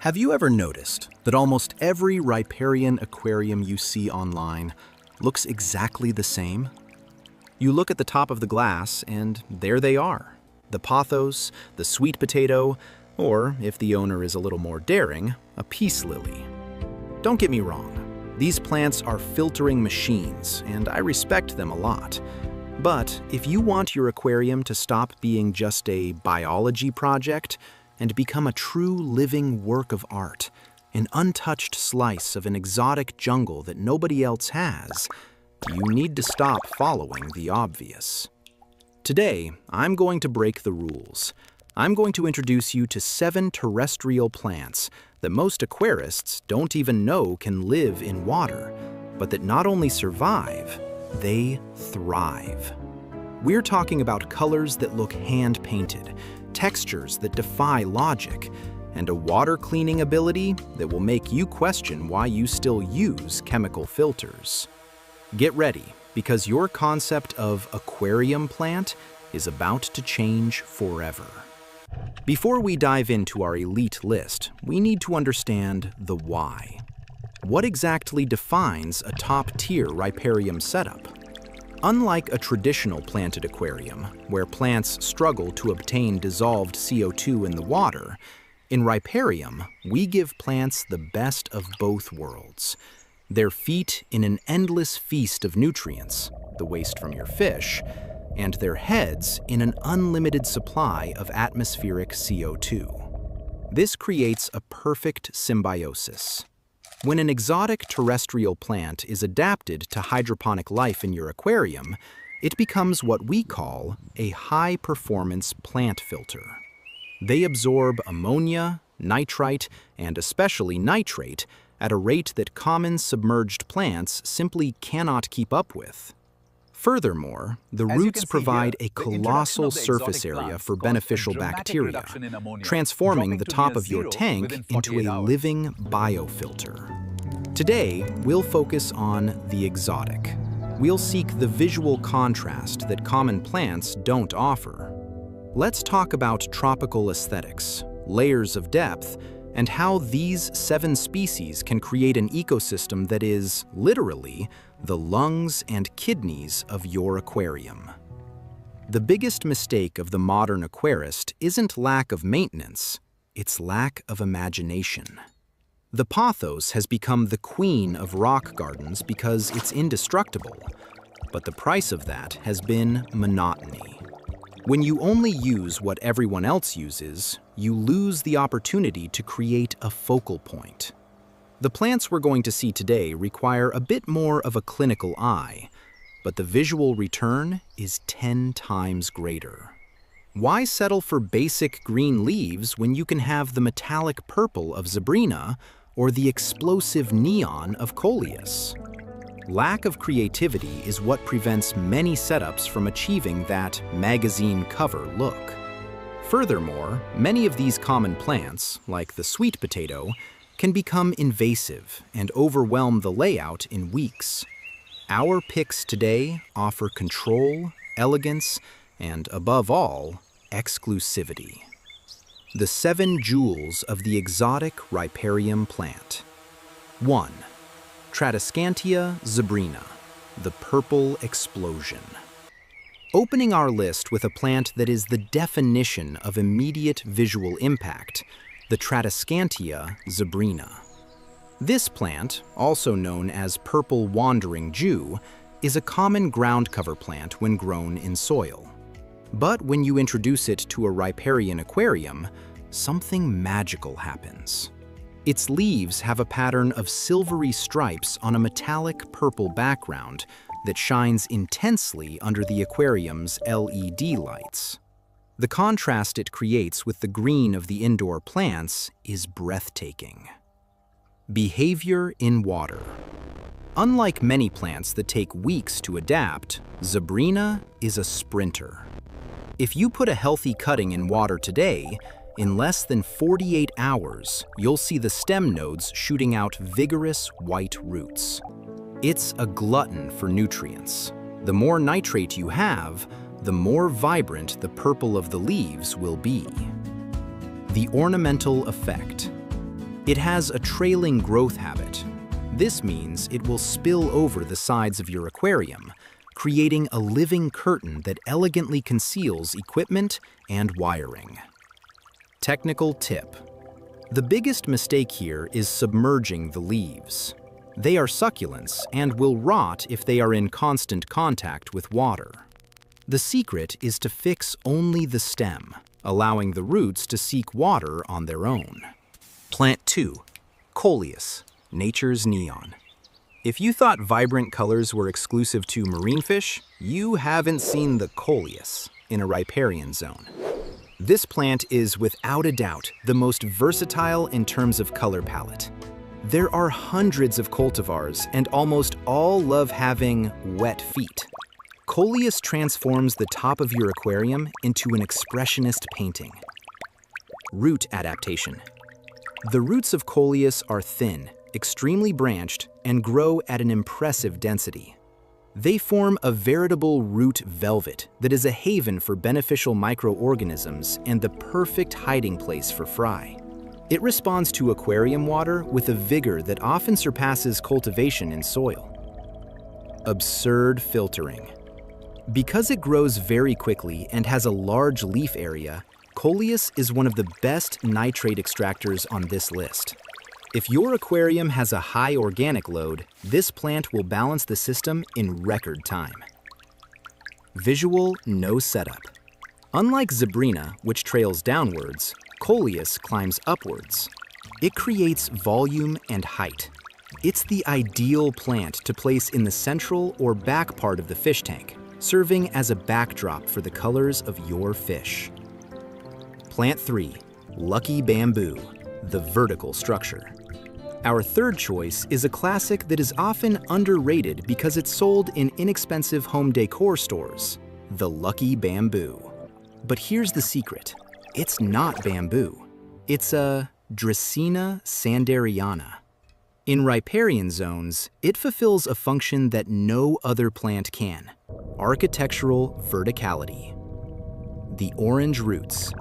Have you ever noticed that almost every riparian aquarium you see online looks exactly the same? You look at the top of the glass and there they are. The pothos, the sweet potato, or, if the owner is a little more daring, a peace lily. Don't get me wrong, these plants are filtering machines, and I respect them a lot. But if you want your aquarium to stop being just a biology project and become a true living work of art, an untouched slice of an exotic jungle that nobody else has, you need to stop following the obvious. Today, I'm going to break the rules. I'm going to introduce you to 7 terrestrial plants that most aquarists don't even know can live in water, but that not only survive, they thrive. We're talking about colors that look hand-painted, textures that defy logic, and a water cleaning ability that will make you question why you still use chemical filters. Get ready, because your concept of aquarium plant is about to change forever. Before we dive into our elite list, we need to understand the why. What exactly defines a top-tier riparium setup? Unlike a traditional planted aquarium, where plants struggle to obtain dissolved CO2 in the water, in riparium, we give plants the best of both worlds. Their feet in an endless feast of nutrients, the waste from your fish, and their heads in an unlimited supply of atmospheric CO2. This creates a perfect symbiosis. When an exotic terrestrial plant is adapted to hydroponic life in your aquarium, it becomes what we call a high-performance plant filter. They absorb ammonia, nitrite, and especially nitrate at a rate that common submerged plants simply cannot keep up with. Furthermore, the roots provide a colossal surface area for beneficial bacteria, transforming the top of your tank into a living biofilter. Today, we'll focus on the exotic. We'll seek the visual contrast that common plants don't offer. Let's talk about tropical aesthetics, layers of depth, and how these 7 species can create an ecosystem that is, literally, the lungs and kidneys of your aquarium. The biggest mistake of the modern aquarist isn't lack of maintenance, it's lack of imagination. The pothos has become the queen of rock gardens because it's indestructible, but the price of that has been monotony. When you only use what everyone else uses, you lose the opportunity to create a focal point. The plants we're going to see today require a bit more of a clinical eye, but the visual return is 10 times greater. Why settle for basic green leaves when you can have the metallic purple of Zebrina or the explosive neon of Coleus? Lack of creativity is what prevents many setups from achieving that magazine cover look. Furthermore, many of these common plants, like the sweet potato, can become invasive and overwhelm the layout in weeks. Our picks today offer control, elegance, and above all, exclusivity. The 7 jewels of the exotic riparium plant. 1. Tradescantia Zebrina, the purple explosion. Opening our list with a plant that is the definition of immediate visual impact, the Tradescantia Zebrina. This plant, also known as purple wandering Jew, is a common ground cover plant when grown in soil. But when you introduce it to a riparian aquarium, something magical happens. Its leaves have a pattern of silvery stripes on a metallic purple background that shines intensely under the aquarium's LED lights. The contrast it creates with the green of the indoor plants is breathtaking. Behavior in water. Unlike many plants that take weeks to adapt, Zebrina is a sprinter. If you put a healthy cutting in water today, in less than 48 hours, you'll see the stem nodes shooting out vigorous white roots. It's a glutton for nutrients. The more nitrate you have, the more vibrant the purple of the leaves will be. The ornamental effect. It has a trailing growth habit. This means it will spill over the sides of your aquarium, creating a living curtain that elegantly conceals equipment and wiring. Technical tip. The biggest mistake here is submerging the leaves. They are succulents and will rot if they are in constant contact with water. The secret is to fix only the stem, allowing the roots to seek water on their own. Plant 2. Coleus, nature's neon. If you thought vibrant colors were exclusive to marine fish, you haven't seen the Coleus in a riparian zone. This plant is without a doubt the most versatile in terms of color palette. There are hundreds of cultivars and almost all love having wet feet. Coleus transforms the top of your aquarium into an expressionist painting. Root adaptation. The roots of Coleus are thin, extremely branched, and grow at an impressive density. They form a veritable root velvet that is a haven for beneficial microorganisms and the perfect hiding place for fry. It responds to aquarium water with a vigor that often surpasses cultivation in soil. Absurd filtering. Because it grows very quickly and has a large leaf area, Coleus is one of the best nitrate extractors on this list. If your aquarium has a high organic load, this plant will balance the system in record time. Visual, no setup. Unlike Zebrina, which trails downwards, Coleus climbs upwards. It creates volume and height. It's the ideal plant to place in the central or back part of the fish tank, serving as a backdrop for the colors of your fish. Plant 3, Lucky Bamboo, the vertical structure. Our third choice is a classic that is often underrated because it's sold in inexpensive home decor stores, the Lucky Bamboo. But here's the secret. It's not bamboo. It's a Dracaena sanderiana. In riparian zones, it fulfills a function that no other plant can: architectural verticality. The orange roots.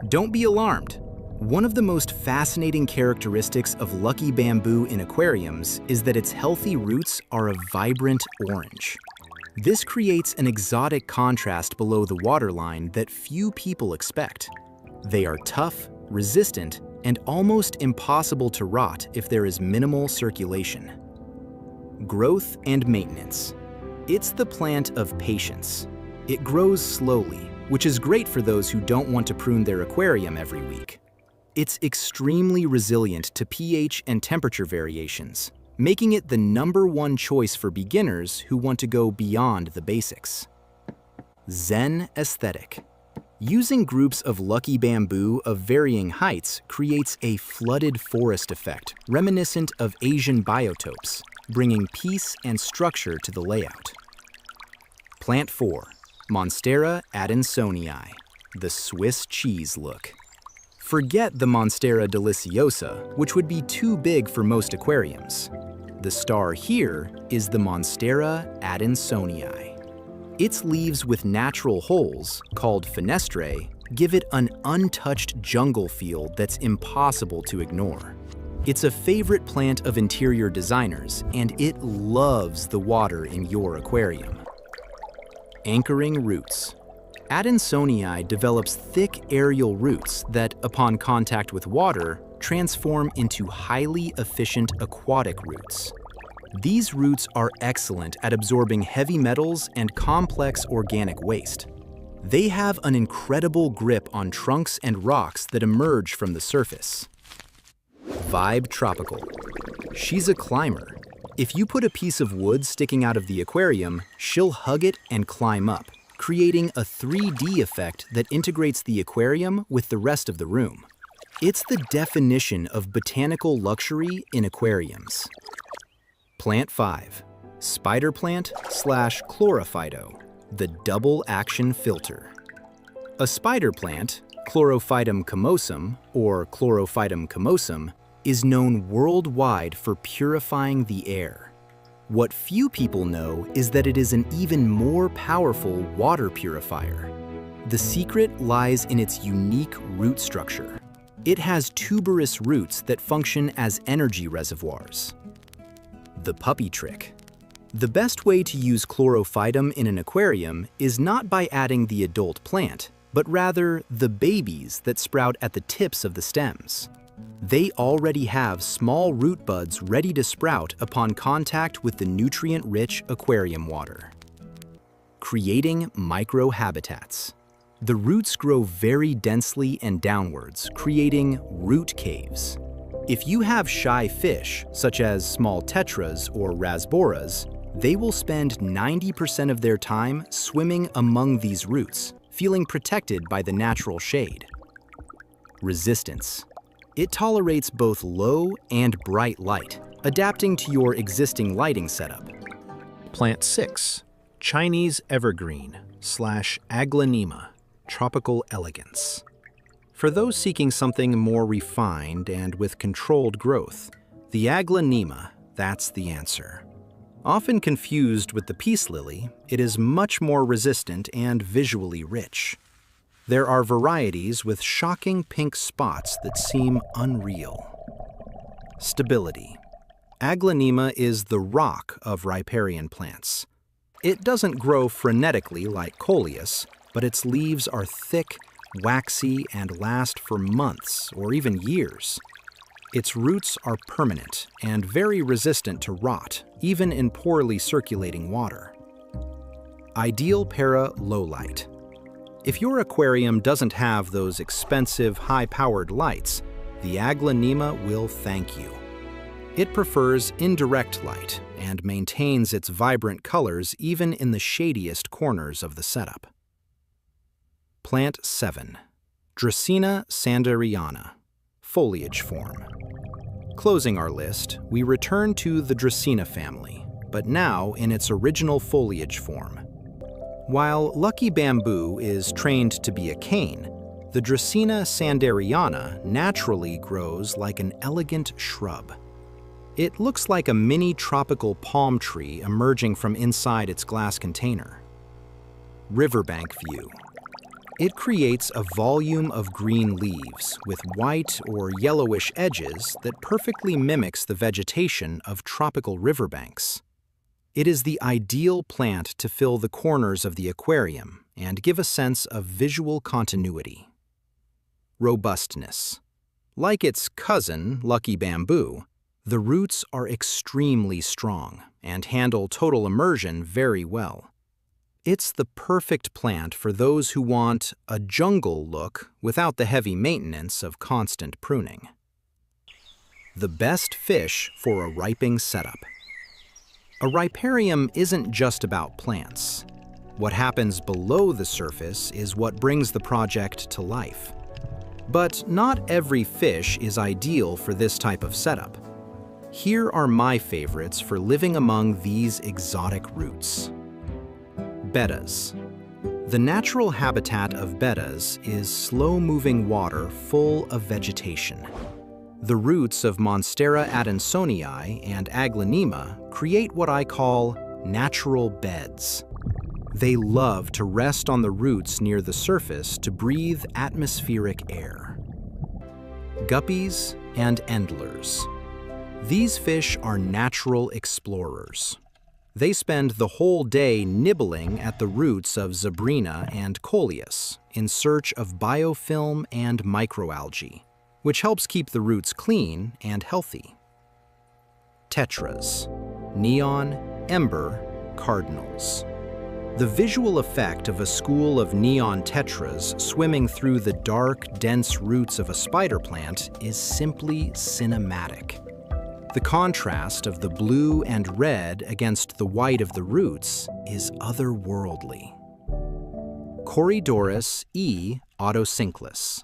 Don't be alarmed. One of the most fascinating characteristics of Lucky Bamboo in aquariums is that its healthy roots are a vibrant orange. This creates an exotic contrast below the waterline that few people expect. They are tough, resistant, and almost impossible to rot if there is minimal circulation. Growth and maintenance. It's the plant of patience. It grows slowly, which is great for those who don't want to prune their aquarium every week. It's extremely resilient to pH and temperature variations, making it the #1 choice for beginners who want to go beyond the basics. Zen aesthetic. Using groups of Lucky Bamboo of varying heights creates a flooded forest effect reminiscent of Asian biotopes, bringing peace and structure to the layout. Plant 4, Monstera Adansonii, the Swiss cheese look. Forget the Monstera deliciosa, which would be too big for most aquariums. The star here is the Monstera Adansonii. Its leaves with natural holes, called fenestrae, give it an untouched jungle feel that's impossible to ignore. It's a favorite plant of interior designers, and it loves the water in your aquarium. Anchoring roots. Adansonii develops thick aerial roots that, upon contact with water, transform into highly efficient aquatic roots. These roots are excellent at absorbing heavy metals and complex organic waste. They have an incredible grip on trunks and rocks that emerge from the surface. Vibe tropical. She's a climber. If you put a piece of wood sticking out of the aquarium, she'll hug it and climb up, creating a 3D effect that integrates the aquarium with the rest of the room. It's the definition of botanical luxury in aquariums. Plant 5, Spider Plant / Chlorophyto, the double action filter. A spider plant, Chlorophytum comosum or Chlorophytum comosum, is known worldwide for purifying the air. What few people know is that it is an even more powerful water purifier. The secret lies in its unique root structure. It has tuberous roots that function as energy reservoirs. The puppy trick. The best way to use chlorophytum in an aquarium is not by adding the adult plant, but rather the babies that sprout at the tips of the stems. They already have small root buds ready to sprout upon contact with the nutrient-rich aquarium water. Creating microhabitats. The roots grow very densely and downwards, creating root caves. If you have shy fish, such as small tetras or rasboras, they will spend 90% of their time swimming among these roots, feeling protected by the natural shade. Resistance. It tolerates both low and bright light, adapting to your existing lighting setup. Plant 6. Chinese evergreen / aglaonema, tropical elegance. For those seeking something more refined and with controlled growth, the aglaonema, that's the answer. Often confused with the peace lily, it is much more resistant and visually rich. There are varieties with shocking pink spots that seem unreal. Stability. Aglaonema is the rock of riparian plants. It doesn't grow frenetically like Coleus, but its leaves are thick, waxy, and last for months or even years. Its roots are permanent and very resistant to rot, even in poorly circulating water. Ideal para low light. If your aquarium doesn't have those expensive, high-powered lights, the aglaonema will thank you. It prefers indirect light and maintains its vibrant colors even in the shadiest corners of the setup. Plant 7. Dracaena sanderiana, foliage form. Closing our list, we return to the Dracaena family, but now in its original foliage form. While lucky bamboo is trained to be a cane, the Dracaena sanderiana naturally grows like an elegant shrub. It looks like a mini tropical palm tree emerging from inside its glass container. Riverbank view. It creates a volume of green leaves with white or yellowish edges that perfectly mimics the vegetation of tropical riverbanks. It is the ideal plant to fill the corners of the aquarium and give a sense of visual continuity. Robustness. Like its cousin, lucky bamboo, the roots are extremely strong and handle total immersion very well. It's the perfect plant for those who want a jungle look without the heavy maintenance of constant pruning. The best fish for a riping setup. A riparium isn't just about plants. What happens below the surface is what brings the project to life. But not every fish is ideal for this type of setup. Here are my favorites for living among these exotic roots. Bettas. The natural habitat of bettas is slow-moving water full of vegetation. The roots of Monstera Adansonii and aglaonema create what I call natural beds. They love to rest on the roots near the surface to breathe atmospheric air. Guppies and endlers. These fish are natural explorers. They spend the whole day nibbling at the roots of Zebrina and Coleus in search of biofilm and microalgae, which helps keep the roots clean and healthy. Tetras, neon, ember, cardinals. The visual effect of a school of neon tetras swimming through the dark, dense roots of a spider plant is simply cinematic. The contrast of the blue and red against the white of the roots is otherworldly. Corydoras E. autosynclus.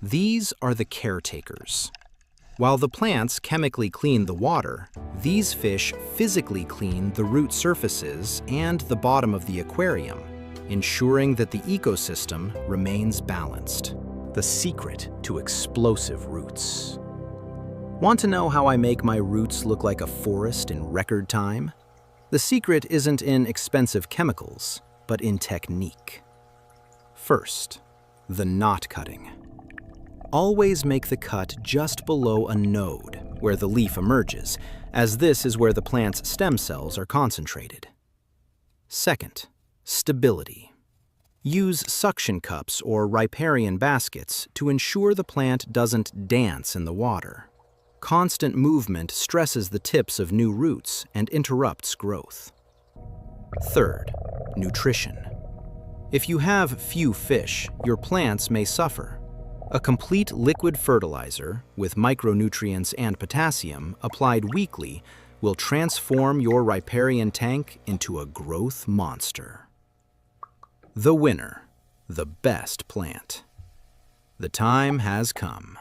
These are the caretakers. While the plants chemically clean the water, these fish physically clean the root surfaces and the bottom of the aquarium, ensuring that the ecosystem remains balanced. The secret to explosive roots. Want to know how I make my roots look like a forest in record time? The secret isn't in expensive chemicals, but in technique. First, the knot cutting. Always make the cut just below a node, where the leaf emerges, as this is where the plant's stem cells are concentrated. Second, stability. Use suction cups or riparian baskets to ensure the plant doesn't dance in the water. Constant movement stresses the tips of new roots and interrupts growth. Third, nutrition. If you have few fish, your plants may suffer. A complete liquid fertilizer with micronutrients and potassium applied weekly will transform your riparian tank into a growth monster. The winner, the best plant. The time has come.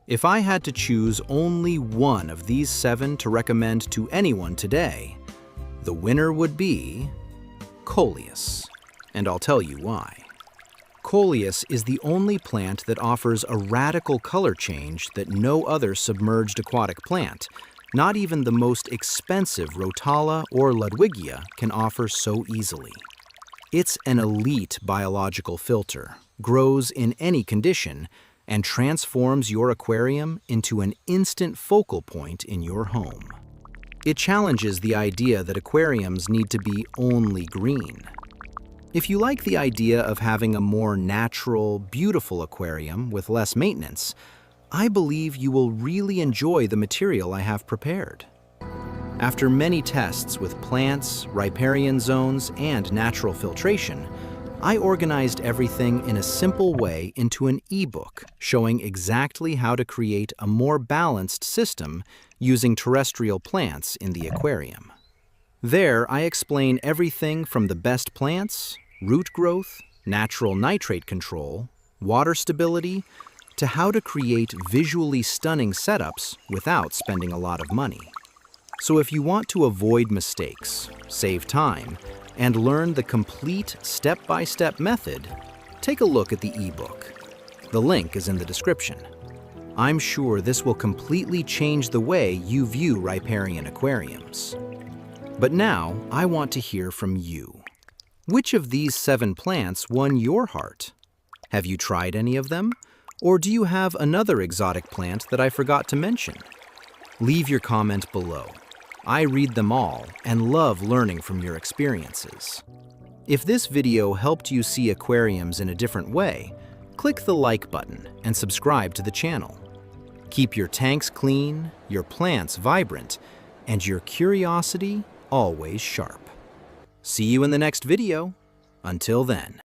If I had to choose only one of these 7 to recommend to anyone today, the winner would be Coleus, and I'll tell you why. Coleus is the only plant that offers a radical color change that no other submerged aquatic plant, not even the most expensive Rotala or Ludwigia, can offer so easily. It's an elite biological filter, grows in any condition, and transforms your aquarium into an instant focal point in your home. It challenges the idea that aquariums need to be only green. If you like the idea of having a more natural, beautiful aquarium with less maintenance, I believe you will really enjoy the material I have prepared. After many tests with plants, riparian zones, and natural filtration, I organized everything in a simple way into an ebook showing exactly how to create a more balanced system using terrestrial plants in the aquarium. There, I explain everything from the best plants, root growth, natural nitrate control, water stability, to how to create visually stunning setups without spending a lot of money. So if you want to avoid mistakes, save time, and learn the complete step-by-step method, take a look at the ebook. The link is in the description. I'm sure this will completely change the way you view riparian aquariums. But now, I want to hear from you. Which of these 7 plants won your heart? Have you tried any of them? Or do you have another exotic plant that I forgot to mention? Leave your comment below. I read them all and love learning from your experiences. If this video helped you see aquariums in a different way, click the like button and subscribe to the channel. Keep your tanks clean, your plants vibrant, and your curiosity always sharp. See you in the next video. Until then.